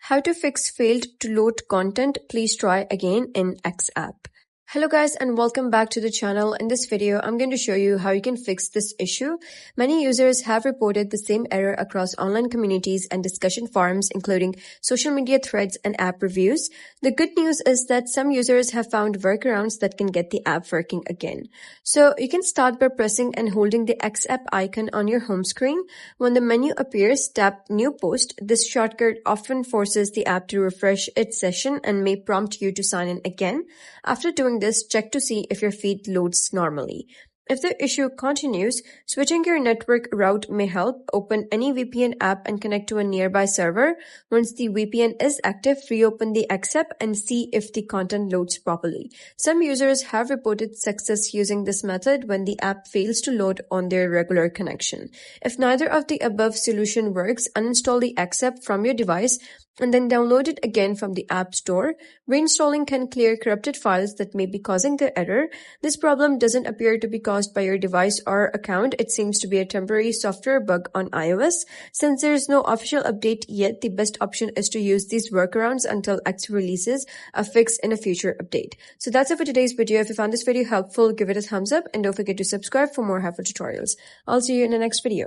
How to fix failed to load content. Please try again in X app. Hello guys and welcome back to the channel. In this video, I'm going to show you how you can fix this issue. Many users have reported the same error across online communities and discussion forums, including social media threads and app reviews. The good news is that some users have found workarounds that can get the app working again. So you can start by pressing and holding the X app icon on your home screen. When the menu appears, tap New Post. This shortcut often forces the app to refresh its session and may prompt you to sign in again. After doing this, check to see if your feed loads normally. If the issue continues, switching your network route may help. Open any VPN app and connect to a nearby server. Once the VPN is active, reopen the X app and see if the content loads properly. Some users have reported success using this method when the app fails to load on their regular connection. If neither of the above solution works, uninstall the X app from your device and then download it again from the App Store. Reinstalling can clear corrupted files that may be causing the error. This problem doesn't appear to be caused by your device or account. It seems to be a temporary software bug on iOS. Since there is no official update yet, the best option is to use these workarounds until X releases a fix in a future update. So that's it for today's video. If you found this video helpful, give it a thumbs up and don't forget to subscribe for more helpful tutorials. I'll see you in the next video.